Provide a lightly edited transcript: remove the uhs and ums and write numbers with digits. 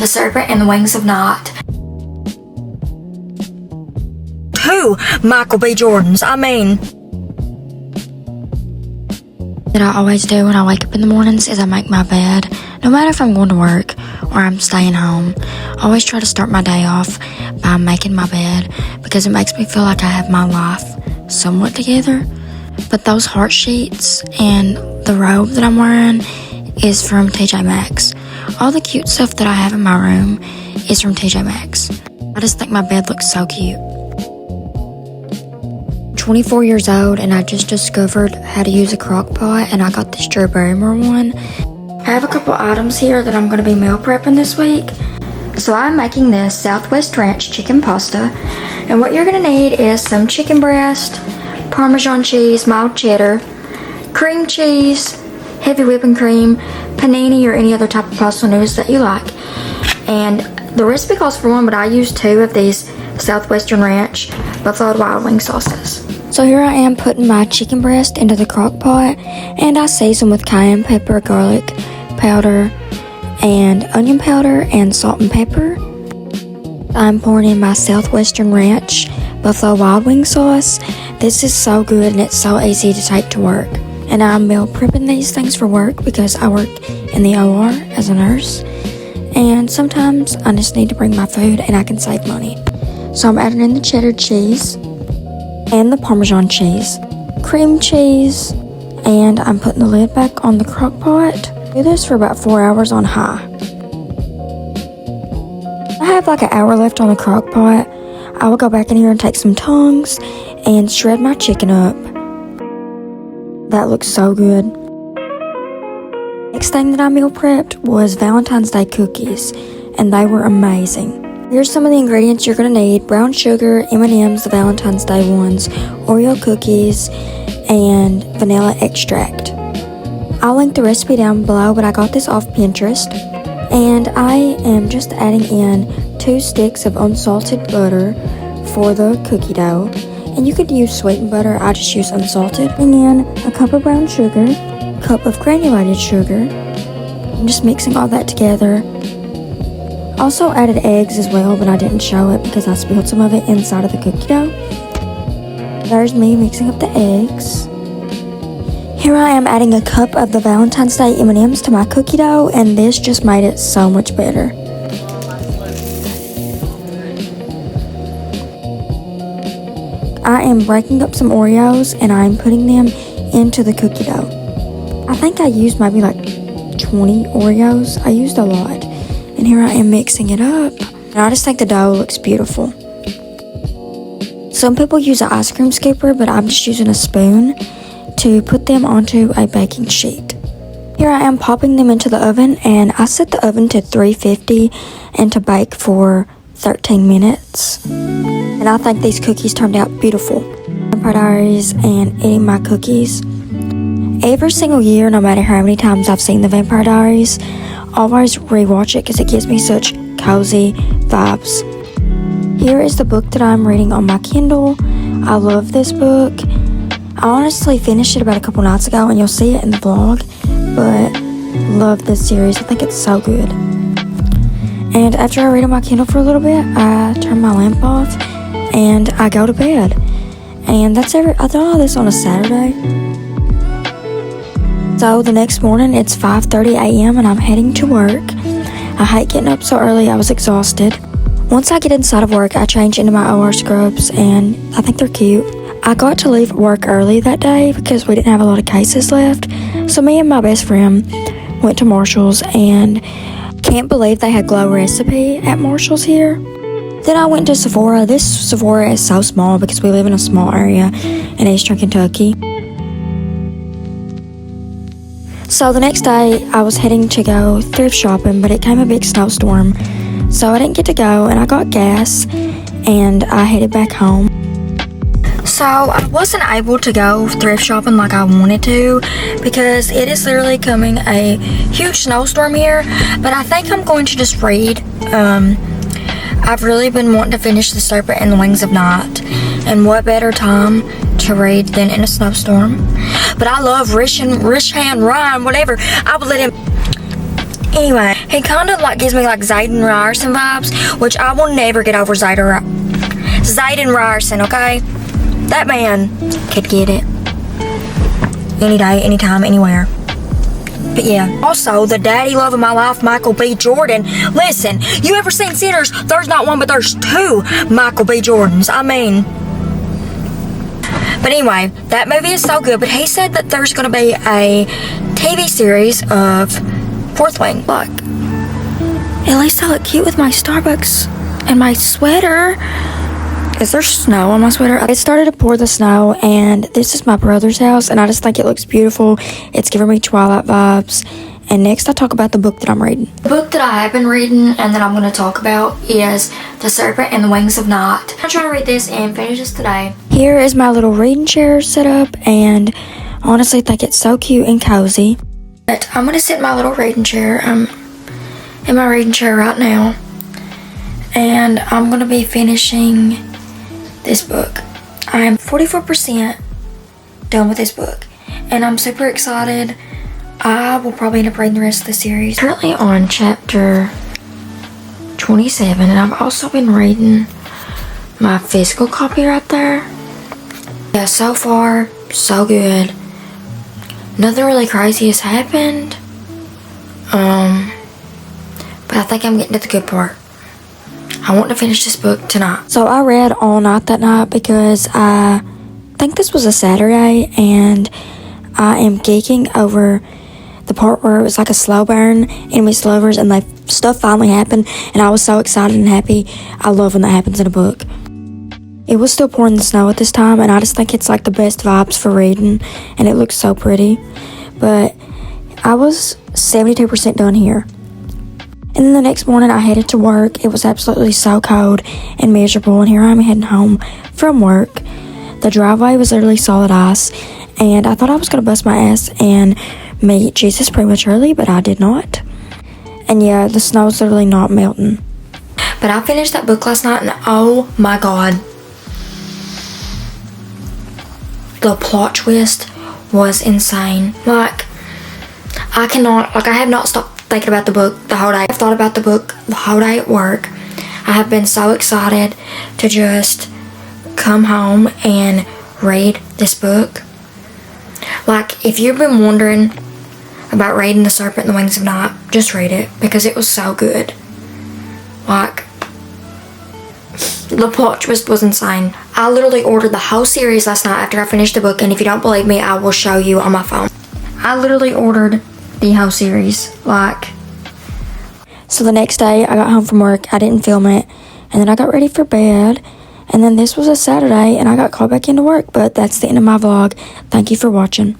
The Serpent and the Wings of Night. 2 Michael B. Jordans. That I always do when I wake up in the mornings is I make my bed. No matter if I'm going to work or I'm staying home, I always try to start my day off by making my bed because it makes me feel like I have my life somewhat together. But those heart sheets and the robe that I'm wearing is from TJ Maxx. All the cute stuff that I have in my room is from TJ Maxx. I just think my bed looks so cute. 24 years old and I just discovered how to use a crock pot, and I got this Drew Barrymore one. I have a couple items here that I'm going to be meal prepping this week. So I'm making this Southwest Ranch chicken pasta, and what you're going to need is some chicken breast, Parmesan cheese, mild cheddar, cream cheese, heavy whipping cream, panini or any other type of pasta noodles that you like. And the recipe calls for 1, but I use 2 of these Southwestern Ranch Buffalo Wild Wing sauces. So here I am putting my chicken breast into the crock pot, and I season with cayenne pepper, garlic powder, and onion powder, and salt and pepper. I'm pouring in my Southwestern Ranch Buffalo Wild Wing sauce. This is so good and it's so easy to take to work. And I'm meal prepping these things for work because I work in the OR as a nurse. And sometimes I just need to bring my food and I can save money. So I'm adding in the cheddar cheese and the Parmesan cheese, cream cheese, and I'm putting the lid back on the crock pot. Do this for about 4 hours on high. I have like an hour left on the crock pot. I will go back in here and take some tongs and shred my chicken up. That looks so good. Next thing that I meal prepped was Valentine's Day cookies, and they were amazing. Here's some of the ingredients you're going to need: brown sugar, M&M's, the Valentine's Day ones, Oreo cookies, and vanilla extract. I'll link the recipe down below, but I got this off Pinterest. And I am just adding in 2 sticks of unsalted butter for the cookie dough. And you could use sweetened butter, I just use unsalted. And then a cup of brown sugar, a cup of granulated sugar. I'm just mixing all that together. Also added eggs as well, but I didn't show it because I spilled some of it inside of the cookie dough. There's me mixing up the eggs. Here I am adding a cup of the Valentine's Day M&M's to my cookie dough, and this just made it so much better. I am breaking up some Oreos and I'm putting them into the cookie dough. I think I used maybe like 20 Oreos. I used a lot. And here I am mixing it up. And I just think the dough looks beautiful. Some people use an ice cream scooper, but I'm just using a spoon to put them onto a baking sheet. Here I am popping them into the oven, and I set the oven to 350 and to bake for 13 minutes. And I think these cookies turned out beautiful. Vampire Diaries and eating my cookies. Every single year, no matter how many times I've seen the Vampire Diaries, I always rewatch it because it gives me such cozy vibes. Here is the book that I'm reading on my Kindle. I love this book. I honestly finished it about a couple nights ago, and you'll see it in the vlog, but love this series. I think it's so good. And after I read on my Kindle for a little bit, I turn my lamp off and I go to bed. And that's I done all this on a Saturday. So the next morning it's 5:30 a.m. and I'm heading to work. I hate getting up so early. I was exhausted. Once I get inside of work, I change into my OR scrubs, and I think they're cute. I got to leave work early that day because we didn't have a lot of cases left. So me and my best friend went to Marshall's, and can't believe they had Glow Recipe at Marshall's here. Then I went to Sephora. This Sephora is so small because we live in a small area in Eastern Kentucky. So the next day I was heading to go thrift shopping, but it came a big snowstorm, so I didn't get to go, and I got gas and I headed back home. So I wasn't able to go thrift shopping like I wanted to because it is literally coming a huge snowstorm here, but I think I'm going to just read. I've really been wanting to finish The Serpent and the Wings of Night, and what better time to read than in a snowstorm. But I love Rishan, Ryan, whatever. I would let him Anyway, he kind of like gives me like Zayden Ryerson vibes, which I will never get over Zayden Ryerson, okay? That man could get it. Any day, anytime, anywhere. But yeah, also the daddy love of my life, Michael B. Jordan. Listen, you ever seen Sinners? There's not one, but there's two Michael B. Jordans. I mean, but anyway, that movie is so good. But he said that there's gonna be a TV series of Fourth Wing. Look, at least I look cute with my Starbucks and my sweater. Is there snow on my sweater? It started to pour the snow, and this is my brother's house, and I just think it looks beautiful. It's giving me Twilight vibes. And next I talk about the book that I'm reading. The book that I have been reading and that I'm going to talk about is The Serpent and the Wings of Night. I'm trying to read this and finish this today. Here is my little reading chair set up, and I honestly think it's so cute and cozy. But I'm going to sit in my little reading chair. I'm in my reading chair right now, and I'm going to be finishing this book. I'm 44% done with this book, and I'm super excited. I will probably end up reading the rest of the series. Currently on chapter 27, and I've also been reading my physical copy right there. Yeah, so far, so good. Nothing really crazy has happened. But I think I'm getting to the good part. I want to finish this book tonight. So I read all night that night because I think this was a Saturday, and I am geeking over the part where it was like a slow burn, enemy slovers, and like stuff finally happened, and I was so excited and happy. I love when that happens in a book. It was still pouring the snow at this time, and I just think it's like the best vibes for reading, and it looks so pretty. But I was 72% done here. And then the next morning I headed to work. It was absolutely so cold and miserable, and here I'm heading home from work. The driveway was literally solid ice, and I thought I was going to bust my ass and meet Jesus prematurely, but I did not. And yeah, the snow's literally not melting. But I finished that book last night, and oh my god, the plot twist was insane. Like, I have not stopped thinking about the book the whole day. I've thought about the book the whole day at work. I have been so excited to just come home and read this book. Like, if you've been wondering about reading The Serpent and the Wings of Night, just read it, because it was so good. Like, the plot twist was insane. I literally ordered the whole series last night after I finished the book, and if you don't believe me, I will show you on my phone. I literally ordered the whole series, like. So the next day, I got home from work, I didn't film it, and then I got ready for bed, and then this was a Saturday, and I got called back into work, but that's the end of my vlog. Thank you for watching.